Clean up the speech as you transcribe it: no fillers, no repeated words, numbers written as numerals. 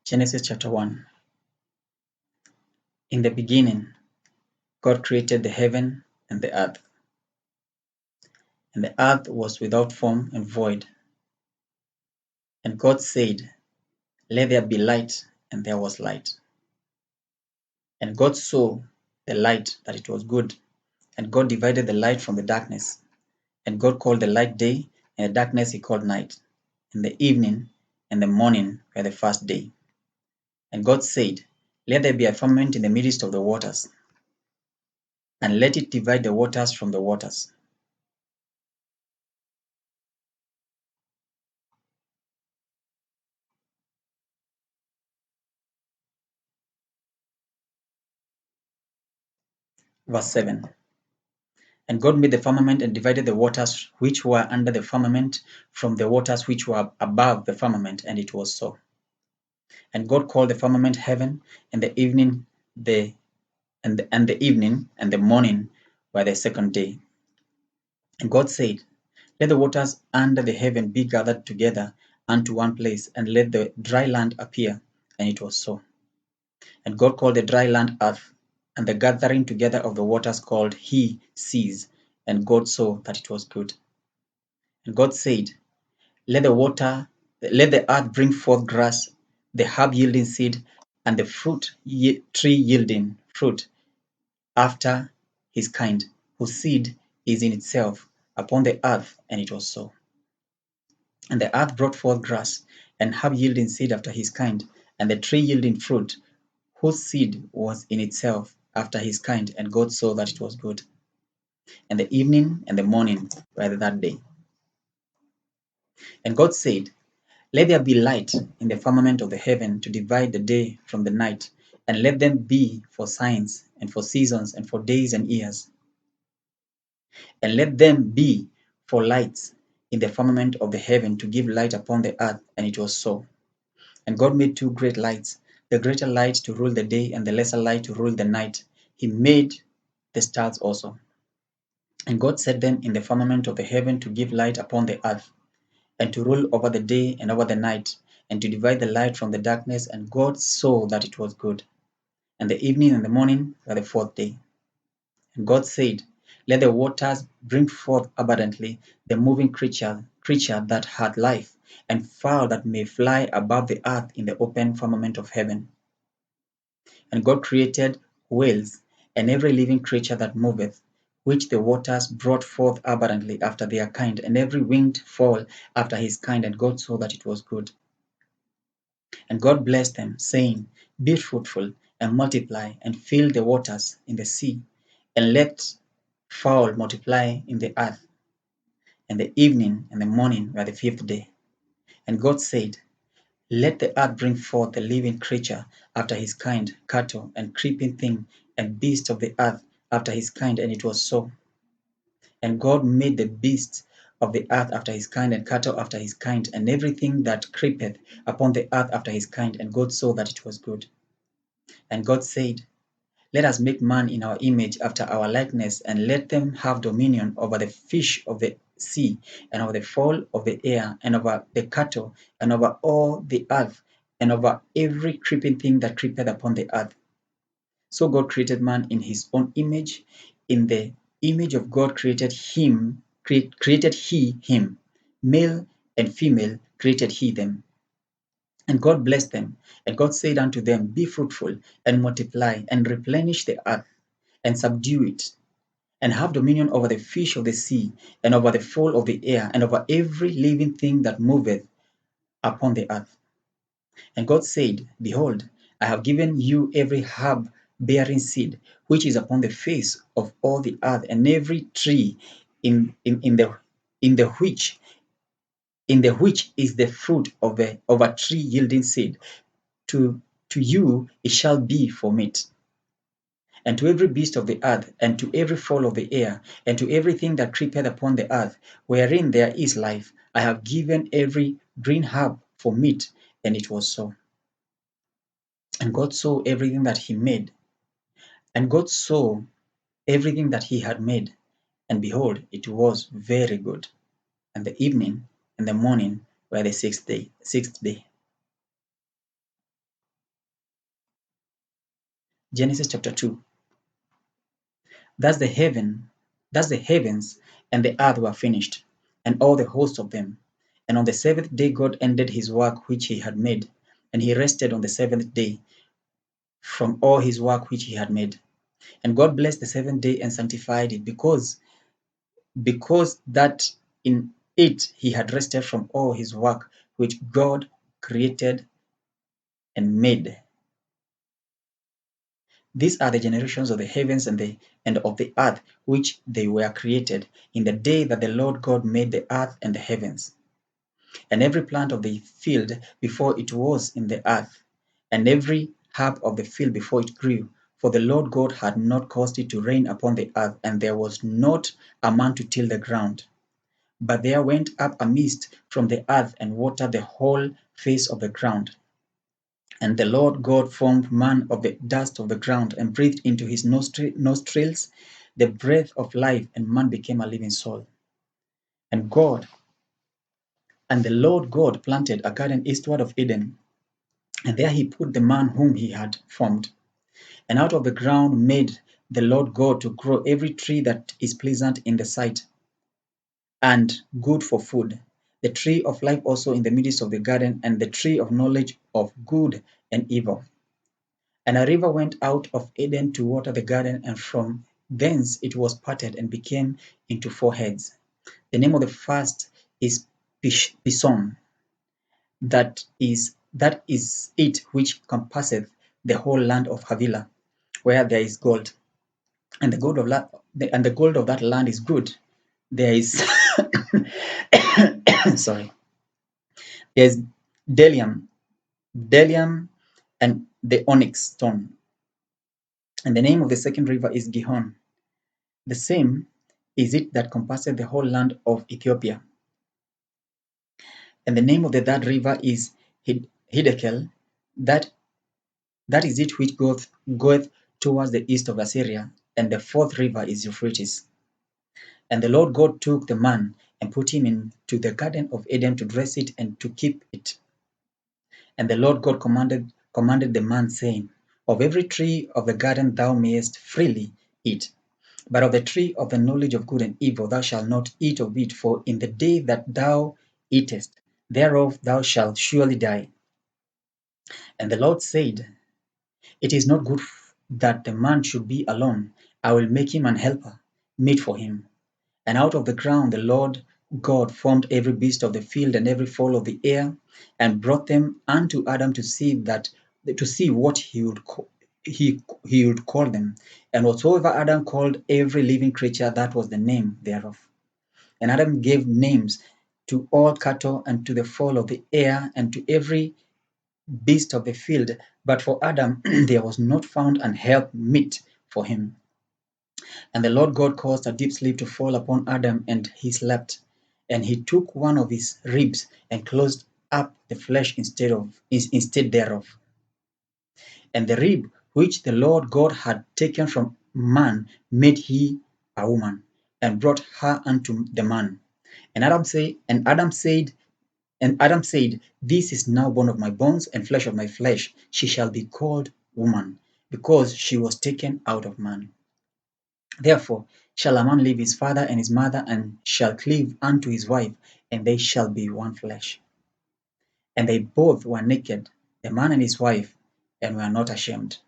Genesis chapter 1. In the beginning, God created the heaven and the earth. And the earth was without form and void. And God said, "Let there be light," and there was light. And God saw the light that it was good. And God divided the light from the darkness. And God called the light day, and the darkness he called night. And the evening and the morning were the first day. And God said, "Let there be a firmament in the midst of the waters, and let it divide the waters from the waters." Verse 7. And God made the firmament and divided the waters which were under the firmament from the waters which were above the firmament, and it was so. And God called the firmament heaven, and the evening the evening and the morning were the second day. And God said, "Let the waters under the heaven be gathered together unto one place, and let the dry land appear." And it was so. And God called the dry land earth, and the gathering together of the waters called he seas. And God saw that it was good. And God said, let the earth bring forth grass, the herb yielding seed, and the tree yielding fruit after his kind, whose seed is in itself upon the earth. And it was so. And the earth brought forth grass, and herb yielding seed after his kind, and the tree yielding fruit, whose seed was in itself after his kind. And God saw that it was good. And the evening and the morning were that day. And God said, let there be light in the firmament of the heaven to divide the day from the night, and let them be for signs, and for seasons, and for days and years. And let them be for lights in the firmament of the heaven to give light upon the earth. And it was so. And God made two great lights, the greater light to rule the day, and the lesser light to rule the night. He made the stars also. And God set them in the firmament of the heaven to give light upon the earth, and to rule over the day and over the night, and to divide the light from the darkness. And God saw that it was good. And the evening and the morning were the fourth day. And God said, let the waters bring forth abundantly the moving creature that had life, and fowl that may fly above the earth in the open firmament of heaven. And God created whales, and every living creature that moveth, which the waters brought forth abundantly after their kind, and every winged fowl after his kind. And God saw that it was good. And God blessed them, saying, be fruitful, and multiply, and fill the waters in the sea, and let fowl multiply in the earth. And the evening and the morning were the fifth day. And God said, let the earth bring forth the living creature after his kind, cattle, and creeping thing, and beasts of the earth after his kind. And it was so. And God made the beasts of the earth after his kind, and cattle after his kind, and everything that creepeth upon the earth after his kind. And God saw that it was good. And God said, let us make man in our image, after our likeness, and let them have dominion over the fish of the sea, and over the fowl of the air, and over the cattle, and over all the earth, and over every creeping thing that creepeth upon the earth. So God created man in his own image. In the image of God created he him. Male and female created he them. And God blessed them, and God said unto them, be fruitful, and multiply, and replenish the earth, and subdue it, and have dominion over the fish of the sea, and over the fowl of the air, and over every living thing that moveth upon the earth. And God said, behold, I have given you every herb bearing seed, which is upon the face of all the earth, and every tree in the which is the fruit of a tree yielding seed. To you it shall be for meat. And to every beast of the earth, and to every fowl of the air, and to everything that creepeth upon the earth, wherein there is life, I have given every green herb for meat. And it was so. And God saw everything that he made. And God saw everything that he had made, and behold, it was very good. And the evening and the morning were the sixth day. Genesis chapter 2. Thus the heaven, thus the heavens and the earth were finished, and all the hosts of them. And on the seventh day God ended his work which he had made, and he rested on the seventh day from all his work which he had made. And God blessed the seventh day and sanctified it, because that in it he had rested from all his work which God created and made. These are the generations of the heavens and of the earth which they were created in the day that the Lord God made the earth and the heavens, and every plant of the field before it was in the earth, and every herb of the field before it grew. For the Lord God had not caused it to rain upon the earth, and there was not a man to till the ground. But there went up a mist from the earth and watered the whole face of the ground. And the Lord God formed man of the dust of the ground and breathed into his nostrils the breath of life, and man became a living soul. And God and the Lord God planted a garden eastward of Eden, and there he put the man whom he had formed. And out of the ground made the Lord God to grow every tree that is pleasant in the sight and good for food, the tree of life also in the midst of the garden, and the tree of knowledge of good and evil. And a river went out of Eden to water the garden, and from thence it was parted and became into four heads. The name of the first is Pison, that is it which compasseth the whole land of Havilah, where there is gold, and the gold of that land is good. There is sorry, there is bdellium, bdellium, and the onyx stone. And the name of the second river is Gihon. The same is it that compasseth the whole land of Ethiopia. And the name of the third river is Hiddekel. That that is it which goeth towards the east of Assyria. And the fourth river is Euphrates. And the Lord God took the man and put him into the garden of Eden to dress it and to keep it. And the Lord God commanded the man, saying, Of every tree of the garden thou mayest freely eat, but of the tree of the knowledge of good and evil thou shalt not eat of it, for in the day that thou eatest thereof thou shalt surely die. And the Lord said, It is not good that the man should be alone. I will make him an helper meet for him. And out of the ground the Lord God formed every beast of the field and every fowl of the air, and brought them unto Adam to see what he would call them. And whatsoever Adam called every living creature, that was the name thereof. And Adam gave names to all cattle, and to the fowl of the air, and to every beast of the field. But for Adam there was not found an help meet for him. And the Lord God caused a deep sleep to fall upon Adam, and he slept. And he took one of his ribs and closed up the flesh instead thereof. And the rib which the Lord God had taken from man made he a woman, and brought her unto the man. And Adam said, This is now bone of my bones and flesh of my flesh. She shall be called woman, because she was taken out of man. Therefore shall a man leave his father and his mother, and shall cleave unto his wife, and they shall be one flesh. And they both were naked, the man and his wife, and were not ashamed.